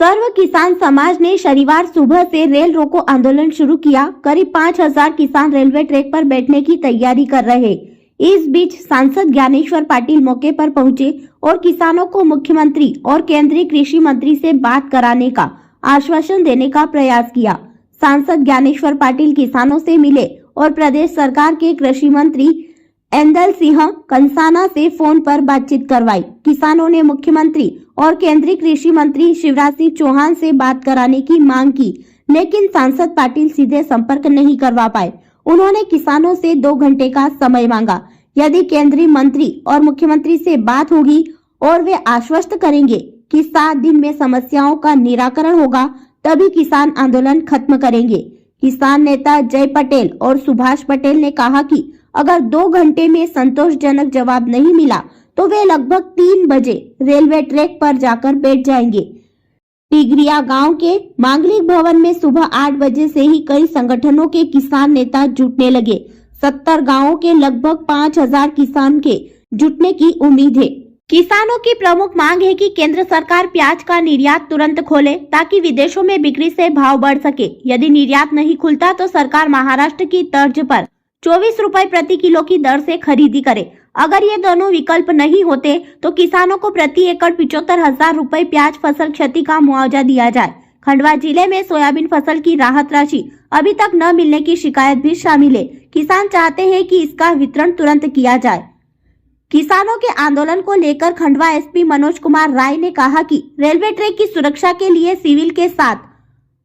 सर्व किसान समाज ने शनिवार सुबह से रेल रोको आंदोलन शुरू किया। करीब 5000 किसान रेलवे ट्रैक पर बैठने की तैयारी कर रहे। इस बीच सांसद ज्ञानेश्वर पाटिल मौके पर पहुंचे और किसानों को मुख्यमंत्री और केंद्रीय कृषि मंत्री से बात कराने का आश्वासन देने का प्रयास किया। सांसद ज्ञानेश्वर पाटिल किसानों से मिले और प्रदेश सरकार के कृषि मंत्री ऐंदल सिंह कंसाना से फोन पर बातचीत करवाई। किसानों ने मुख्यमंत्री और केंद्रीय कृषि मंत्री शिवराज सिंह चौहान से बात कराने की मांग की, लेकिन सांसद पाटिल सीधे संपर्क नहीं करवा पाए। उन्होंने किसानों से 2 घंटे का समय मांगा। यदि केंद्रीय मंत्री और मुख्यमंत्री से बात होगी और वे आश्वस्त करेंगे कि 7 दिन में समस्याओं का निराकरण होगा, तभी किसान आंदोलन खत्म करेंगे। किसान नेता जय पटेल और सुभाष पटेल ने कहा कि अगर 2 घंटे में संतोषजनक जवाब नहीं मिला तो वे लगभग 3 बजे रेलवे ट्रैक पर जाकर बैठ जाएंगे। टिगरिया गांव के मांगलिक भवन में सुबह 8 बजे से ही कई संगठनों के किसान नेता जुटने लगे। 70 गांवों के लगभग 5000 किसान के जुटने की उम्मीद है। किसानों की प्रमुख मांग है कि केंद्र सरकार प्याज का निर्यात तुरंत खोले ताकि विदेशों में बिक्री से भाव बढ़ सके। यदि निर्यात नहीं खुलता तो सरकार महाराष्ट्र की तर्ज पर 24 रुपए प्रति किलो की दर से खरीदी करे। अगर ये दोनों विकल्प नहीं होते तो किसानों को प्रति एकड़ 75,000 रुपए प्याज फसल क्षति का मुआवजा दिया जाए। खंडवा जिले में सोयाबीन फसल की राहत राशि अभी तक न मिलने की शिकायत भी शामिल है। किसान चाहते हैं कि इसका वितरण तुरंत किया जाए। किसानों के आंदोलन को लेकर खंडवा एसपी मनोज कुमार राय ने कहा कि रेलवे ट्रैक की सुरक्षा के लिए सिविल के साथ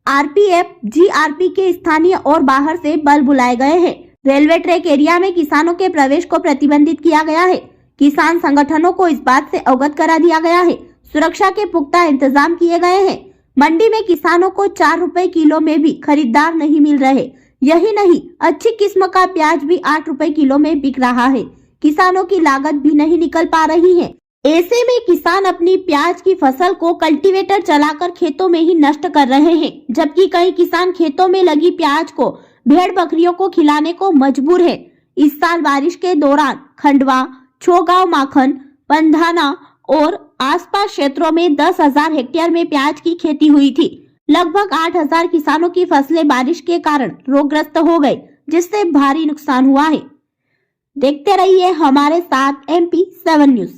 आरपीएफ, जीआरपी के स्थानीय और बाहर से बल बुलाए गए हैं। रेलवे ट्रैक एरिया में किसानों के प्रवेश को प्रतिबंधित किया गया है। किसान संगठनों को इस बात से अवगत करा दिया गया है। सुरक्षा के पुख्ता इंतजाम किए गए हैं। मंडी में किसानों को 4 रुपए किलो में भी खरीदार नहीं मिल रहे। यही नहीं, अच्छी किस्म का प्याज भी 8 रुपए किलो में बिक रहा है। किसानों की लागत भी नहीं निकल पा रही है। ऐसे में किसान अपनी प्याज की फसल को कल्टीवेटर चलाकर खेतों में ही नष्ट कर रहे हैं, जबकि कई किसान खेतों में लगी प्याज को भेड़ बकरियों को खिलाने को मजबूर है। इस साल बारिश के दौरान खंडवा, छोगांव, माखन, पंधाना और आसपास क्षेत्रों में 10,000 हेक्टेयर में प्याज की खेती हुई थी। लगभग 8,000 किसानों की फसलें बारिश के कारण रोगग्रस्त हो गई, जिससे भारी नुकसान हुआ है। देखते रहिए हमारे साथ MP7 न्यूज।